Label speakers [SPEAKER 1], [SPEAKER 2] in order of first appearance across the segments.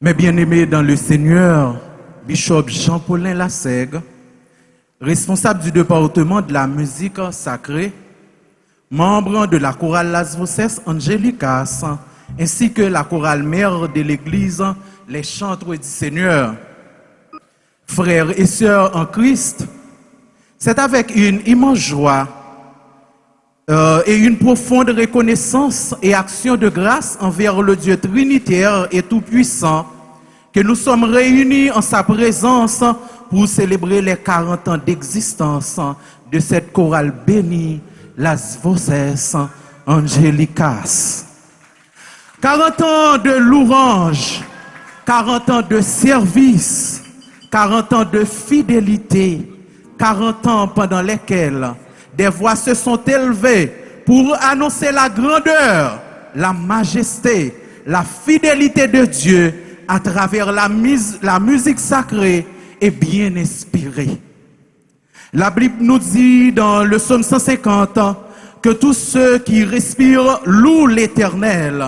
[SPEAKER 1] Mes bien-aimés dans le Seigneur, Bishop Jean-Paulin Lassègue, responsable du département de la musique sacrée, membre de la chorale Las Voces Angelicas, ainsi que la chorale mère de l'Église, les chantres du Seigneur. Frères et sœurs en Christ, c'est avec une immense joie et une profonde reconnaissance et action de grâce envers le Dieu trinitaire et tout-puissant que nous sommes réunis en sa présence pour célébrer les 40 ans d'existence de cette chorale bénie, Las Voces Angelicas. 40 ans de louange, 40 ans de service, 40 ans de fidélité, 40 ans pendant lesquels des voix se sont élevées pour annoncer la grandeur, la majesté, la fidélité de Dieu à travers la musique sacrée et bien inspirée. La Bible nous dit dans le psaume 150 que tous ceux qui respirent louent l'Éternel.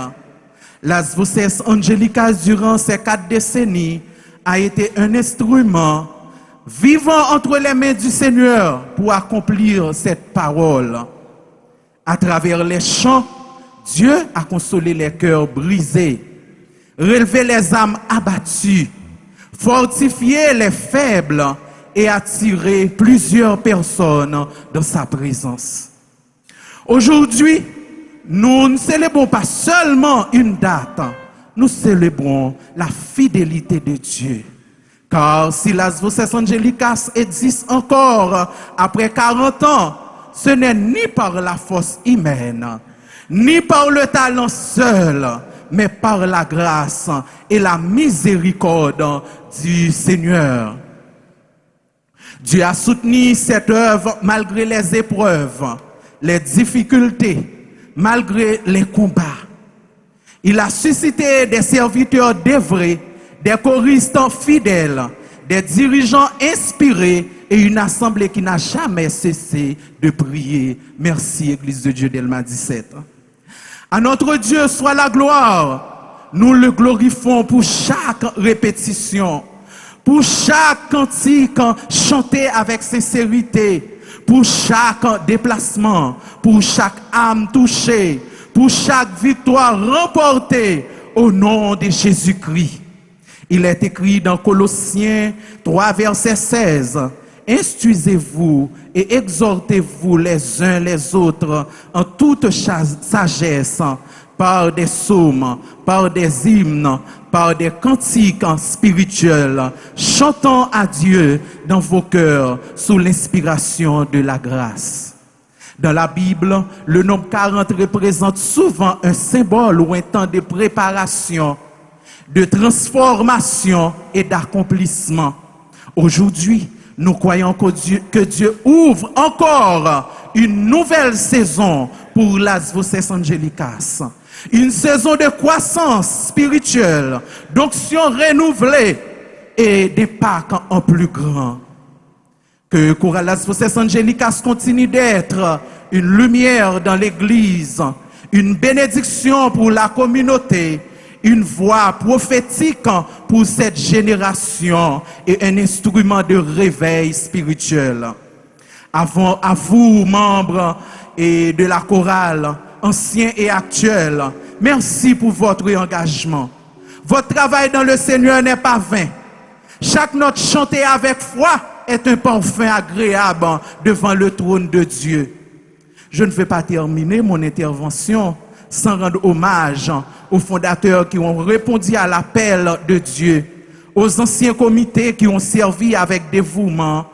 [SPEAKER 1] Las Voces Angelicas, durant ces 4 décennies, a été un instrument vivant entre les mains du Seigneur pour accomplir cette parole. À travers les chants, Dieu a consolé les cœurs brisés, relevé les âmes abattues, fortifié les faibles et attiré plusieurs personnes dans sa présence. Aujourd'hui, nous ne célébrons pas seulement une date, nous célébrons la fidélité de Dieu. Car si Las Voces Angelicas existe encore après 40 ans, ce n'est ni par la force humaine, ni par le talent seul, mais par la grâce et la miséricorde du Seigneur. Dieu a soutenu cette œuvre malgré les épreuves, les difficultés, malgré les combats. Il a suscité des serviteurs dévoués, des choristes fidèles, des dirigeants inspirés et une assemblée qui n'a jamais cessé de prier. Merci, Église de Dieu d'Elma 17. À notre Dieu soit la gloire. Nous le glorifions pour chaque répétition, pour chaque cantique chanté avec sincérité, pour chaque déplacement, pour chaque âme touchée, pour chaque victoire remportée au nom de Jésus-Christ. Il est écrit dans Colossiens 3, verset 16, « Instruisez-vous et exhortez-vous les uns les autres en toute sagesse, par des psaumes, par des hymnes, par des cantiques spirituels, chantant à Dieu dans vos cœurs sous l'inspiration de la grâce. » Dans la Bible, le nombre 40 représente souvent un symbole ou un temps de préparation, de transformation et d'accomplissement. Aujourd'hui, nous croyons que Dieu ouvre encore une nouvelle saison pour Las Voces Angelicas. Une saison de croissance spirituelle, d'onction renouvelée et d'impact en plus grand. Que Chorale Las Voces Angelicas continue d'être une lumière dans l'Église, une bénédiction pour la communauté, une voix prophétique pour cette génération et un instrument de réveil spirituel. À vous, membres et de la chorale, anciens et actuels, merci pour votre engagement. Votre travail dans le Seigneur n'est pas vain. Chaque note chantée avec foi est un parfum agréable devant le trône de Dieu. Je ne vais pas terminer mon intervention sans rendre hommage aux fondateurs qui ont répondu à l'appel de Dieu, aux anciens comités qui ont servi avec dévouement,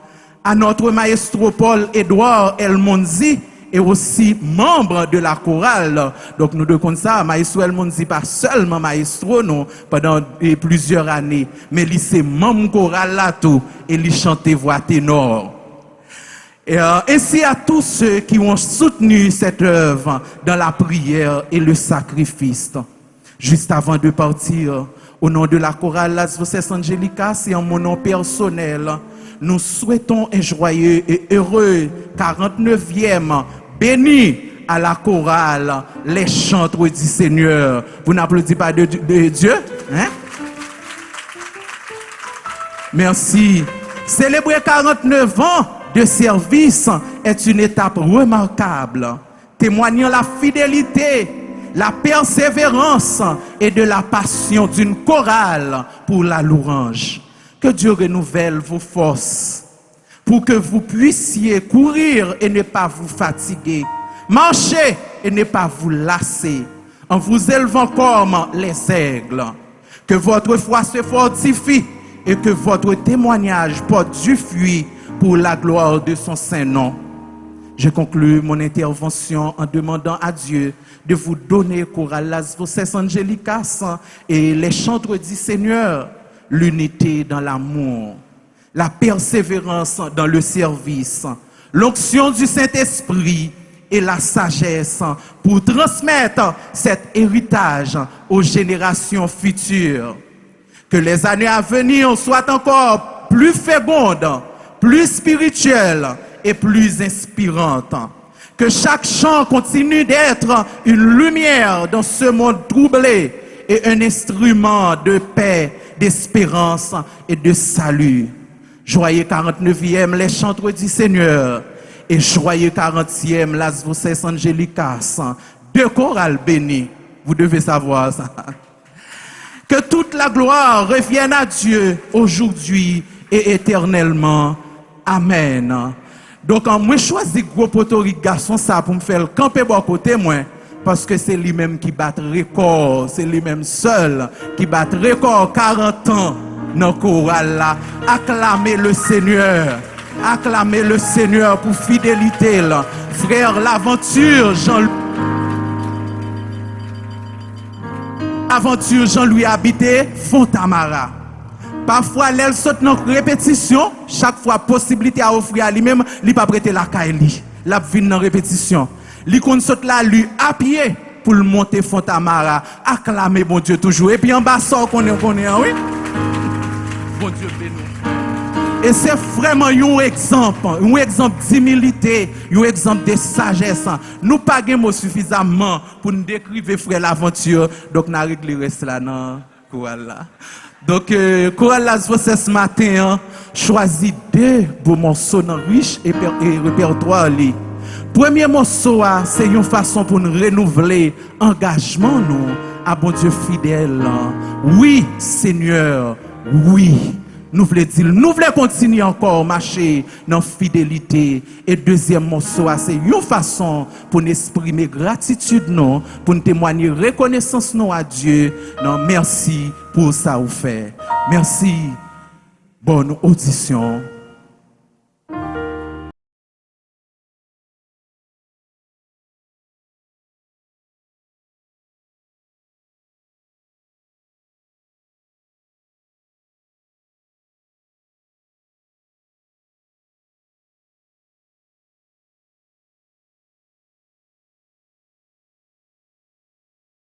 [SPEAKER 1] à notre maestro Paul-Édouard Elmonzi et aussi membre de la chorale. Donc nous devons ça, maestro Elmonzi, pas seulement maestro, non, pendant plusieurs années, mais il c'est membre chorale là tout et il chantait voix ténor. Et ainsi à tous ceux qui ont soutenu cette œuvre dans la prière et le sacrifice. Juste avant de partir, au nom de la chorale Las Voces Angelicas et en mon nom personnel, nous souhaitons un joyeux et heureux 49e béni à la chorale Les Chantres du Seigneur. Vous n'applaudissez pas de Dieu, hein? Merci. Célébrer 49 ans de service est une étape remarquable, témoignant la fidélité, la persévérance et de la passion d'une chorale pour la louange. Que Dieu renouvelle vos forces pour que vous puissiez courir et ne pas vous fatiguer, marcher et ne pas vous lasser, en vous élevant comme les aigles. Que votre foi se fortifie et que votre témoignage porte du fruit pour la gloire de son Saint-Nom. Je conclus mon intervention en demandant à Dieu de vous donner, chorale Las Voces Angelicas et les chantres du Seigneur, l'unité dans l'amour, la persévérance dans le service, l'onction du Saint-Esprit et la sagesse pour transmettre cet héritage aux générations futures. Que les années à venir soient encore plus fécondes, plus spirituelles et plus inspirantes. Que chaque chant continue d'être une lumière dans ce monde troublé et un instrument de paix, d'espérance et de salut. Joyeux 49e les chantres du Seigneur et joyeux 40e Las Voces Angelicas, deux chorales bénies. Vous devez savoir ça. Que toute la gloire revienne à Dieu aujourd'hui et éternellement. Amen. Donc, moi, je choisis gros potori garçon ça pour me faire le camper bon côté, moi. Parce que c'est lui-même qui bat record. C'est lui-même seul qui bat record 40 ans dans le choral là. Acclamez le Seigneur. Acclamez le Seigneur pour fidélité là. Frère, l'aventure Jean-Louis habité Fontamara. Parfois, elle saute dans répétition, chaque fois possibilité à offrir à lui-même, il pas prêter la caille. La vient dans répétition. Il saute là lui à pied pour le monter Fontamara, acclamer bon Dieu toujours. Et puis en bas ça qu'on est oui. Bon Dieu béni. Et c'est vraiment un exemple d'humilité, un exemple de sagesse. Nous pas de mots suffisamment pour nous décrire frère l'aventure, donc nous réglé cela dans voilà. Donc, chorale Las Voces ce matin choisit deux beaux morceaux dans riche et répertoire. Premier morceau, c'est une façon pour nous renouveler engagement nous à bon Dieu fidèle. Oui, Seigneur, oui. Nous voulons dire, nous voulons continuer encore à marcher dans la fidélité. Et deuxième morceau, c'est une façon pour nous exprimer gratitude, non, pour nous témoigner reconnaissance non, à Dieu. Non, merci pour ça vous fait. Merci. Bonne audition.